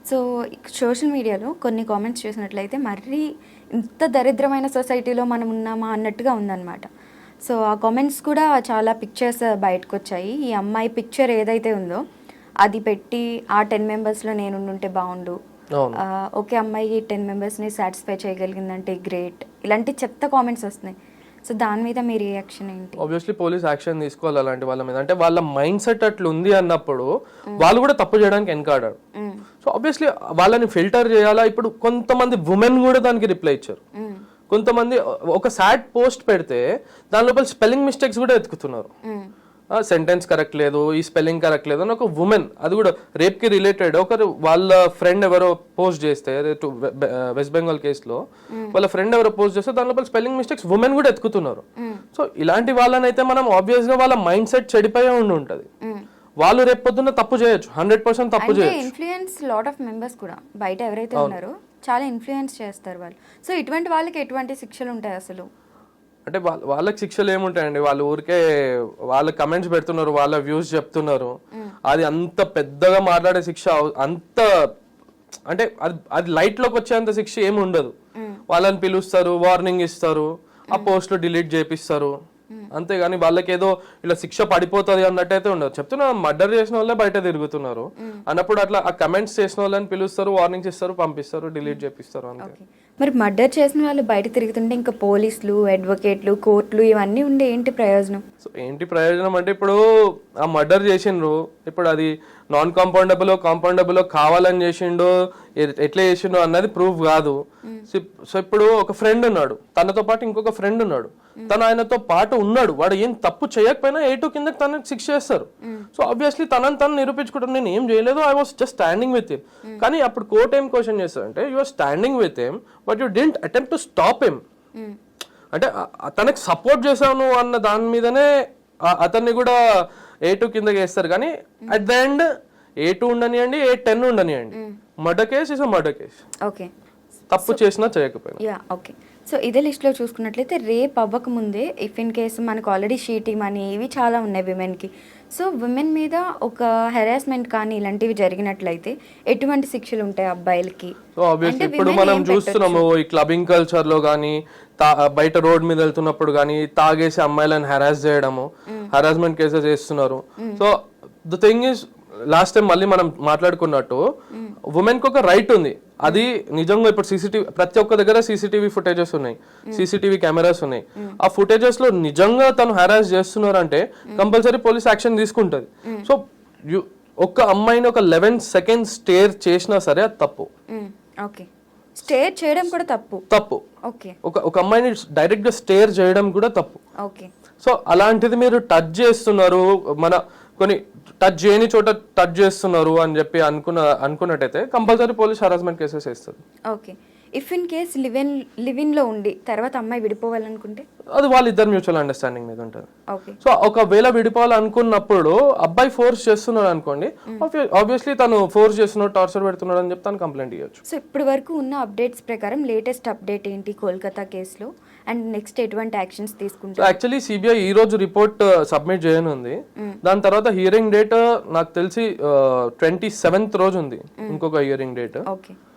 So social మీడియాలో కొన్ని comments చూసినట్లయితే మరీ ఇంత దరిద్రమైన సొసైటీలో మనం ఉన్నామా అన్నట్టుగా ఉందన్నమాట. సో ఆ కామెంట్స్ కూడా చాలా పిక్చర్స్ బయటకు వచ్చాయి. ఈ అమ్మాయి పిక్చర్ ఏదైతే ఉందో అది పెట్టి ఆ 10 మెంబర్స్లో నేను ఉంటే బాగుండు, ఓకే అమ్మాయి 10 మెంబర్స్ని సాటిస్ఫై చేయగలిగిందంటే గ్రేట్, ఇలాంటి చెత్త కామెంట్స్ వస్తున్నాయి. సో దాని మీద మీ రియాక్షన్ ఏంటి? ఆబ్వియస్లీ పోలీస్ యాక్షన్ తీసుకోవాలి అలాంటి వాళ్ళ మీద. అంటే వాళ్ళ మైండ్ సెట్ అట్లా ఉంది అన్నప్పుడు వాళ్ళు కూడా తప్పు చేయడానికి వెనకాడారు. సో ఆబ్వియస్లీ వాళ్ళని ఫిల్టర్ చేయాలా. ఇప్పుడు కొంతమంది ఉమెన్ కూడా దానికి రిప్లై ఇచ్చారు. కొంతమంది ఒక సాడ్ పోస్ట్ పెడితే దాని లోపల స్పెల్లింగ్ మిస్టేక్స్ కూడా ఎత్తుకుతున్నారు. సెంటెన్స్ కరెక్ట్ లేదు, ఈ స్పెల్లింగ్ కరెక్ట్ లేదు అని ఒక ఉమెన్, అది కూడా రేప్ కి రిలేటెడ్ ఒకరు వాళ్ళ ఫ్రెండ్ ఎవరో పోస్ట్ చేస్తే, వెస్ట్ బెంగాల్ కేసులో వాళ్ళ ఫ్రెండ్ ఎవరో పోస్ట్ చేస్తే దాని లోపల స్పెల్లింగ్ మిస్టేక్స్ ఉమెన్ కూడా ఎత్తుకుతున్నారు. సో ఇలాంటి వాళ్ళని అయితే మనం ఆబ్వియస్ గా వాళ్ళ మైండ్ సెట్ చెడిపోయే ఉంటది. వాళ్ళు రేపు పొద్దున్న తప్పు చేయొచ్చు, 100% తప్పు చేయొచ్చు. ఇన్ఫ్లుయెన్స్ లాట్ ఆఫ్ మెంబర్స్ కూడా బయట ఎవరైతే ఉన్నారో చాలా ఇన్ఫ్లుయెన్స్ చేస్తారు వాళ్ళు. సో ఇటువంటి వాళ్ళకి ఎటువంటి శిక్షలు ఉంటాయి అసలు? అంటే వాళ్ళకి శిక్షలు ఏముంటాయండి, వాళ్ళు ఊరికే వాళ్ళ కమెంట్స్ పెడుతున్నారు, వాళ్ళ వ్యూస్ చెప్తున్నారు. అది అంత పెద్దగా మాట్లాడే శిక్ష అంత అంటే అది లైట్ లోకి వచ్చేంత శిక్ష ఏమి ఉండదు. వాళ్ళని పిలుస్తారు, వార్నింగ్ ఇస్తారు, ఆ పోస్ట్లు డిలీట్ చేపిస్తారు, అంతేగాని వాళ్ళకి ఏదో ఇలా శిక్ష పడిపోతుంది అన్నట్టయితే ఉండదు. చెప్తున్నా, మర్డర్ చేసిన వాళ్ళే బయట తిరుగుతున్నారు అన్నప్పుడు అట్లా ఆ కమెంట్స్ చేసిన వాళ్ళని పిలుస్తారు, వార్నింగ్స్ ఇస్తారు, పంపిస్తారు, డిలీట్ చేపిస్తారు అంతే. మరి మర్డర్ చేసిన వాళ్ళు బయట తిరుగుతుంటే ఇంకా పోలీసులు, అడ్వకేట్లు, కోర్టులు ఇవన్నీ ఉండే ఏంటి ప్రయోజనం? సో ఏంటి ప్రయోజనం అంటే ఇప్పుడు ఆ మర్డర్ చేసిండ్రు, ఇప్పుడు అది నాన్ కాంపౌండబుల్ కావాలని చేసిండో ఎట్లా చేసిండో అన్నది ప్రూఫ్ కాదు. సో ఇప్పుడు ఒక ఫ్రెండ్ ఉన్నాడు, తనతో పాటు ఇంకొక ఫ్రెండ్ ఉన్నాడు, తను ఆయనతో పాటు ఉన్నాడు, వాడు ఏం తప్పు చేయకపోయినా 8 కిందకి తనకి శిక్ష చేస్తారు. సో ఆబ్వియస్లీ తను నిరూపించుకుంటారు, నేను ఏం చేయలేదు, I was just standing with him. కానీ అప్పుడు కోర్ట్ ఏం క్వశ్చన్ చేస్తారంటే, you are standing with him but you didn't attempt to stop him. అంటే తనకి సపోర్ట్ చేశాను అన్న దాని మీదనే అతన్ని కూడా 8 కిందకి వేస్తారు. కానీ అట్ ద ఎండ్ 8 ఉండనియండి, 10 ఉండనియండి, murder case is a murder case. Okay, తప్పు చేసినా చేయకపోయినా. Yeah okay. సో ఇదే లిస్ట్లో చూసుకున్నట్లయితే రేప్ అవ్వకముందే ఇఫ్ ఇన్ కేసు మనకు ఆల్రెడీ షీటింగ్ అని ఇవి చాలా ఉన్నాయి విమెన్కి. సో విమెన్ మీద ఒక హెరాస్మెంట్ కానీ ఇలాంటివి జరిగినట్లయితే ఎటువంటి శిక్షలు ఉంటాయి అబ్బాయిలకి? సో ఆబ్వియస్లీ ఇప్పుడు మనం చూస్తున్నాము ఈ క్లబ్బింగ్ కల్చర్ లో కానీ బయట రోడ్ మీద వెళ్తున్నప్పుడు కానీ తాగేసి అమ్మాయిలను హెరాస్ చేయడము, హెరాస్మెంట్ కేసెస్ చేస్తున్నారు. So the thing is, last time మళ్ళీ మనం మాట్లాడుకున్నట్టు ఉమెన్ కి ఒక రైట్ ఉంది. అది నిజంగా ఇప్పుడు సీసీటీవీ ప్రతి ఒక్క దగ్గర సీసీటీవీ ఫుటేజెస్ ఉన్నాయి, సీసీటీవీ కెమెరాస్ ఉన్నాయి. ఆ ఫుటేజెస్ లో నిజంగా తను హెరాస్ చేస్తున్నారు అంటే కంపల్సరీ పోలీస్ యాక్షన్ తీసుకుంటది. సో ఒక్క అమ్మాయిని ఒక 11 seconds స్టేర్ చేసినా సరే అది తప్పు. ఓకే, స్టేర్ చేయడం కూడా తప్పు. ఓకే, ఒక అమ్మాయిని డైరెక్ట్ గా స్టేర్ చేయడం కూడా తప్పు. ఓకే. సో అలాంటిది మీరు టచ్ చేస్తున్నారు, కొన్ని టచ్ చేయని చోట టచ్ చేస్తున్నారు అని చెప్పి అనుకున్నట్టయితే కంపల్సరీ పోలీస్ హరాస్మెంట్ కేసెస్ వేస్తారు. Okay, if in case live-in లో ఉండి తర్వాత అమ్మాయి విడిపోవాలనుకుంటే అది వాళ్ళిద్దరు మ్యూచువల్ అండర్స్టాండింగ్ మీద ఉంటుంది. ఓకే. సో ఒకవేళ విడిపోవాలనుకున్నప్పుడు అబ్బాయి ఫోర్స్ చేస్తున్నాడు అనుకోండి, ఆబ్వియస్లీ తను ఫోర్స్ చేస్తున్నాడు, టార్చర్ పెడుతున్నాడు అని చెప్పి తను కంప్లైంట్ ఇవ్వచ్చు. సో ఇప్పటి వరకు ఉన్న అప్డేట్స్ ప్రకారం లేటెస్ట్ అప్డేట్ ఏంటి కోల్కతా కేసులో, అండ్ నెక్స్ట్ ఎటువంటి యాక్షన్స్ తీసుకుంటారు? యాక్చువల్లీ సిబిఐ ఈ రోజు రిపోర్ట్ సబ్మిట్ చేయనుంది. దాని తర్వాత హియరింగ్ డేట్ నాకు తెలిసి 27th రోజు ఉంది, ఇంకొక హియరింగ్ డేట్.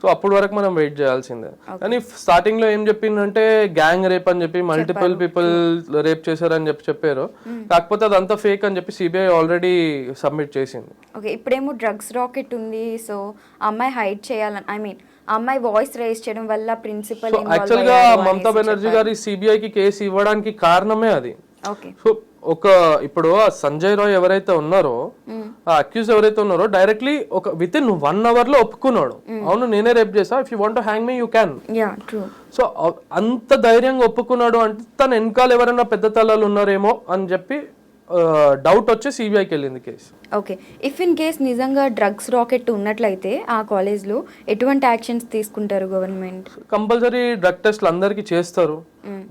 సో అప్పటి వరకు మనం వెయిట్ చేయాల్సిందే. కానీ స్టార్టింగ్ లో ఏం చెప్పిందంటే గ్యాంగ్ రేప్ అని చెప్పి మల్టిపుల్ పీపుల్ రేప్ చేశారని చెప్పారు. కాకపోతే అదంతా ఫేక్ అని చెప్పి సిబిఐ ఆల్రెడీ సబ్మిట్ చేసింది. ఓకే, ఇప్పుడేమో డ్రగ్స్ రాకెట్ ఉంది. సో అమ్మాయి హైడ్ చేయాలని, ఐ మీన్ అమ్మాయి వాయిస్ రైజ్ చేయడం వల్ల ప్రిన్సిపల్ యాక్చువల్ గా మమతా బెనర్జీ గారి సిబిఐ కి కేసు ఇవ్వడానికి కారణమే అది. సో ఇప్పుడు సంజయ్ రాయ్ ఎవరైతే ఉన్నారో, ఆ అక్యూజ్ ఎవరైతే ఉన్నారో డైరెక్ట్లీ ఒక విత్ ఇన్ 1 hour లో ఒప్పుకున్నాడు, అవును నేనే రేప్ చేసా, if you want to hang me you can. So అంత ధైర్యంగా ఒప్పుకున్నాడు అంటే తన వెనకాల ఎవరైనా పెద్ద తలాలు ఉన్నారేమో అని చెప్పి డౌట్ వచ్చి సిబిఐకి వెళ్ళింది case. Okay, if in case నిజంగా డ్రగ్స్ రాకెట్ ఉన్నట్లయితే ఆ కాలేజ్లో ఎటువంటి యాక్షన్స్ తీసుకుంటారు గవర్నమెంట్? కంపల్సరీ డ్రగ్ టెస్ట్లు అందరికీ చేస్తారు.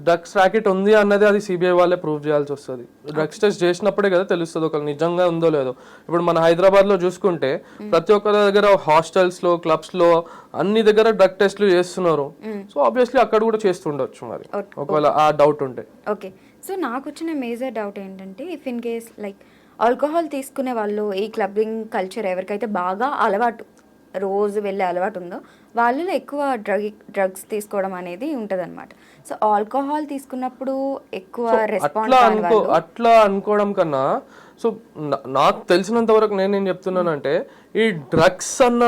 డ్రగ్స్ రాకెట్ ఉంది అన్నది అది సిబిఐ వాళ్ళే ప్రూవ్ చేయాల్సి వస్తుంది. డ్రగ్స్ టెస్ట్ చేసినప్పుడే కదా తెలుస్తుంది ఒకళ్ళు నిజంగా ఉందో లేదో. ఇప్పుడు మన హైదరాబాద్ లో చూసుకుంటే ప్రతి ఒక్కరి దగ్గర హాస్టల్స్ లో, క్లబ్స్ లో అన్ని దగ్గర డ్రగ్ టెస్ట్లు చేస్తున్నారు. సో ఆబ్వియస్లీ అక్కడ కూడా చేస్తుండొచ్చు మరి, ఒకవేళ ఆ డౌట్ ఉంటే. ఓకే, సో నాకు వచ్చిన మేజర్ డౌట్ ఏంటంటే if in case like alcohol తీసుకునే వాళ్ళు, ఈ క్లబ్బింగ్ కల్చర్ ఎవరికైతే బాగా అలవాటు, రోజు వెళ్ళే అలవాటు ఉందో వాళ్ళలో ఎక్కువ డ్రగ్స్ తీసుకోవడం అనేది ఉంటదన్నమాట. సో ఆల్కహాల్ తీసుకున్నప్పుడు ఎక్కువ రెస్పాన్స్ అట్లా అనుకోవడం కన్నా, సో నాకు తెలిసినంత వరకు నేనేం చెప్తున్నానంటే, ఈ డ్రగ్స్ అన్న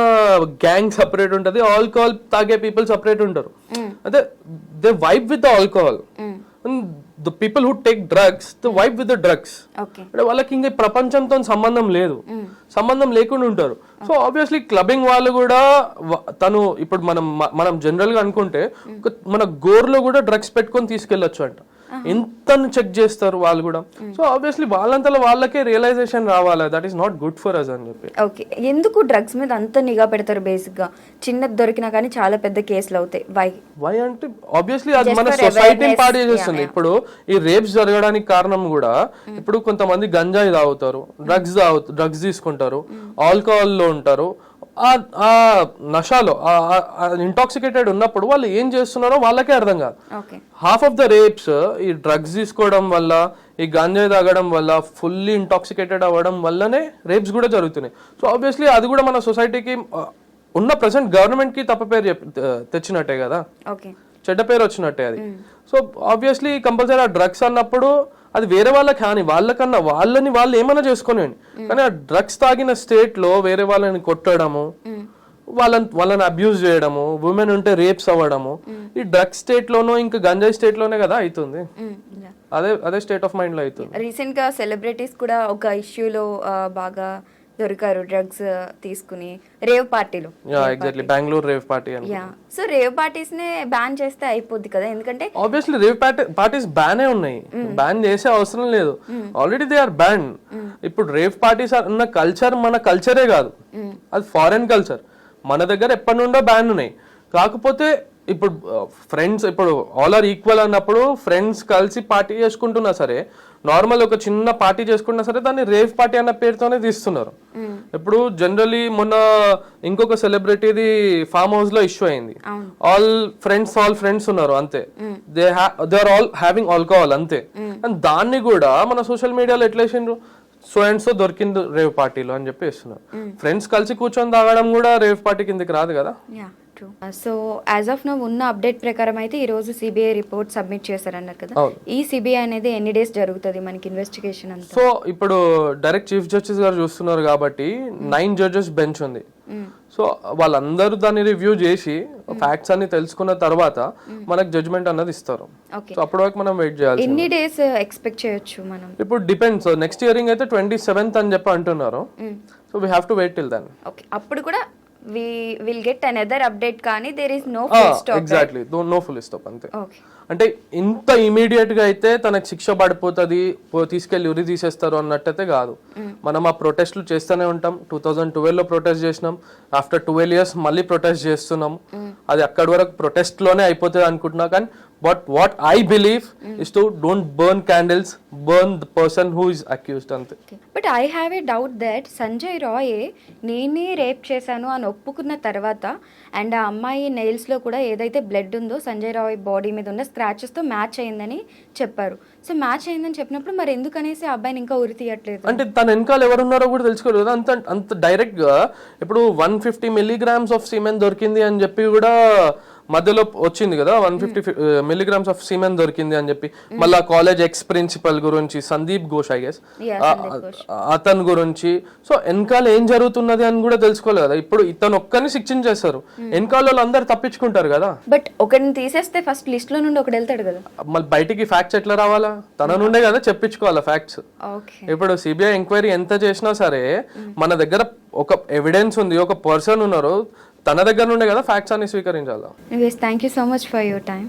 గ్యాంగ్ సపరేట్ ఉంటది, ఆల్కహాల్ తాగే పీపుల్ సపరేట్ ఉంటారు. అదే they vibe with the alcohol, the people who take drugs the vibe with the drugs. అంటే వాళ్ళకి ఇంకా ప్రపంచంతో సంబంధం లేదు, సంబంధం లేకుండా ఉంటారు. సో ఆబ్వియస్లీ క్లబ్బింగ్ వాళ్ళు కూడా తను ఇప్పుడు మనం జనరల్ గా అనుకుంటే మన గోర్లో కూడా డ్రగ్స్ పెట్టుకొని తీసుకెళ్లొచ్చు అంట. ఎంత చెక్ చేస్తారు వాళ్ళు కూడా. సో ఆబ్వియస్లీ వాళ్ళంతలో వాళ్ళకే రియలైజేషన్ రావాలి, that is not good for us అని చెప్పి. ఓకే, ఎందుకు డ్రగ్స్ మీద అంత నిఘా పెడతారు? బేసిక్ గా చిన్నది దొరికినా కానీ చాలా పెద్ద కేసులు అవుతాయి. వై అంటే ఆబ్వియస్లీ అది మన సొసైటీని పాడు చేస్తుంది. ఇప్పుడు ఈ రేప్స్ జరగడానికి కారణం కూడా, ఇప్పుడు కొంతమంది గంజాయి తాగుతారు, డ్రగ్స్ తీసుకుంటారు, ఆల్కహాల్ లో ఉంటారు. ఆ నషాలో ఇంటాక్సికేటెడ్ ఉన్నప్పుడు వాళ్ళు ఏం చేస్తున్నారో వాళ్ళకే అర్థం కాదు. హాఫ్ ఆఫ్ ద రేప్స్ ఈ డ్రగ్స్ తీసుకోవడం వల్ల, ఈ గాంజాయి తాగడం వల్ల, ఫుల్లీ ఇంటాక్సికేటెడ్ అవ్వడం వల్లనే రేప్స్ కూడా జరుగుతున్నాయి. సో ఆబ్వియస్లీ అది కూడా మన సొసైటీకి ఉన్న ప్రెసెంట్ గవర్నమెంట్ కి తప్ప పేరు తెచ్చినట్టే కదా, చెడ్డ పేరు వచ్చినట్టే అది. సో ఆబ్వియస్లీ కంపల్సరీ ఆ డ్రగ్స్ అన్నప్పుడు అది వేరే వాళ్ళకి హాని, వాళ్ళకన్నా వాళ్ళు ఏమైనా చేసుకోనండి, కానీ ఆ డ్రగ్స్ తాగిన స్టేట్ లో వేరే వాళ్ళని కొట్టడము, వాళ్ళని అబ్యూజ్ చేయడము, ఉమెన్ ఉంటే రేప్స్ అవ్వడము, ఈ డ్రగ్స్ స్టేట్ లోనో ఇంకా గంజాయి స్టేట్ లోనే కదా అవుతుంది. అదే స్టేట్ ఆఫ్ మైండ్ లో అవుతుంది. రీసెంట్ గా సెలబ్రిటీస్ కూడా ఒక ఇష్యూలో బాగా దొరికారు, డ్రగ్స్ తీసుకుని రేవ్ పార్టీలు. Exactly, Bengaluru rave party. So rave parties నే బ్యాన్ చేస్తే అయిపోద్ది కదా, ఎందుకంటే ఆబ్వియస్లీ రేవ్ పార్టీస్ బ్యానే ఉన్నాయి, బ్యాన్ చేసే అవసరం లేదు, ఆల్రెడీ దే ఆర్ బ్యాన్. ఇప్పుడు రేవ్ పార్టీస్ అన్న కల్చర్ మన కల్చరే కాదు, అది ఫారెన్ కల్చర్. మన దగ్గర ఎప్పటి నుండో బ్యాన్ ఉన్నాయి. కాకపోతే ఇప్పుడు ఫ్రెండ్స్, ఇప్పుడు ఆల్ ఆర్ ఈక్వల్ అన్నప్పుడు ఫ్రెండ్స్ కలిసి పార్టీ చేసుకుంటున్నా సరే, నార్మల్ ఒక చిన్న పార్టీ చేసుకున్నా సరే దాన్ని రేవ్ పార్టీ అన్న పేరుతోనే తీస్తున్నారు. ఇప్పుడు జనరలీ మొన్న ఇంకొక సెలబ్రిటీది ఫామ్ హౌస్ లో ఇష్యూ అయింది. ఆల్ ఫ్రెండ్స్ ఉన్నారు అంతే, they are all having alcohol అంతే. అండ్ దాన్ని కూడా మన సోషల్ మీడియాలో ఎట్లా వేసిండ్రు, సో అండ్ సో దొరికింది రేవ్ పార్టీలో అని చెప్పి ఇస్తున్నారు. ఫ్రెండ్స్ కలిసి కూర్చొని తాగడం కూడా రేవ్ పార్టీ కిందకి రాదు కదా. సో యాజ్ ఆఫ్ నౌ ఉన్న అప్డేట్ ప్రకారం అయితే ఈ రోజు సిబిఐ రిపోర్ట్ సబ్మిట్ చేశారన్నారు కదా, ఈ సిబిఐ అనేది ఎన్ని డేస్ జరుగుతుంది మనకి ఇన్వెస్టిగేషన్ అంతా? సో ఇప్పుడు డైరెక్ట్ చీఫ్ జస్టిస్ గారు చూస్తున్నారు కాబట్టి 9 జడ్జెస్ బెంచ్ ఉంది. సో వాళ్ళందరూ దాన్ని రివ్యూ చేసి ఫ్యాక్ట్స్ అన్ని తెలుసుకున్న తర్వాత మనకు జడ్జ్మెంట్ అన్నది ఇస్తారు. సో అప్పటి వరకు మనం వెయిట్ చేయాలి. ఎన్ని డేస్ ఎక్స్పెక్ట్ చేయొచ్చు మనం? ఇప్పుడు డిపెండ్స్, నెక్స్ట్ హియరింగ్ అయితే 27th అని చెప్పి అంటున్నారు. So we have to wait till then. Okay, అప్పుడు కూడా we will get another update కానీ there is no full stop. Exactly, no full stop అంతే. అంటే ఇంత ఇమీడియట్ గా అయితే తనకు శిక్ష పడిపోతుంది, తీసుకెళ్లి ఉరి తీసేస్తారు అన్నట్టయితే కాదు. మనం ఆ ప్రొటెస్ట్లు చేస్తూనే ఉంటాం. 2012 లో ప్రొటెస్ట్ చేసినాం, ఆఫ్టర్ 12 years మళ్ళీ ప్రొటెస్ట్ చేస్తున్నాం. అది అక్కడి వరకు ప్రొటెస్ట్ లోనే అయిపోతుంది అనుకుంటున్నా. కానీ but what I believe is to don't burn candles, burn the person who is accused అంతే. But I have a doubt that Sanjay Roy నేనే రేప్ చేశాను అని ఒప్పుకున్న తర్వాత, అండ్ ఆ అమ్మాయి నెయిల్స్ లో కూడా ఏదైతే బ్లడ్ ఉందో సంజయ్ రాయ్ బాడీ మీద ఉన్న స్క్రాచెస్ తో మ్యాచ్ అయిందని చెప్పారు. సో మ్యాచ్ అయిందని చెప్పినప్పుడు మరి ఎందుకనేసి ఆ అబ్బాయిని ఇంకా ఉరి తీయట్లేదు? అంటే తన వెనకాల ఎవరున్నారో కూడా తెలుసుకోలేదు కదా. అంత డైరెక్ట్ గా ఇప్పుడు 150 milligrams ఆఫ్ సీమెన్ దొరికింది అని చెప్పి కూడా మధ్యలో వచ్చింది కదా, 150 milligrams ఆఫ్ సీమెన్ దొరికింది అని చెప్పి. మళ్ళా కాలేజ్ ఎక్స్ ప్రిన్సిపల్ గురించి సందీప్ ఘోష్, ఐ గెస్ అతని గురించి. సో వెనకాల ఏం జరుగుతున్నది అని కూడా తెలుసుకోలేదు కదా. ఇప్పుడు ఇతను ఒక్కరిని శిక్షించేస్తారు, వెనకాల వాళ్ళు అందరు తప్పించుకుంటారు కదా. బట్ ఒకరిని తీసేస్తే ఫస్ట్ లిస్ట్ లో నుండి ఒకటి వెళ్తాడు కదా, మళ్ళీ బయటికి ఫ్యాక్ట్స్ ఎట్లా రావాలా? తన నుండే కదా చెప్పించుకోవాలా ఫ్యాక్ట్స్. ఇప్పుడు సిబిఐ ఎంక్వైరీ ఎంత చేసినా సరే మన దగ్గర ఒక ఎవిడెన్స్ ఉంది, ఒక పర్సన్ ఉన్నారు, తన దగ్గర నుండే కదా ఫ్యాక్ట్స్ అన్ని స్వీకరించాలి. Thank you so much for your time.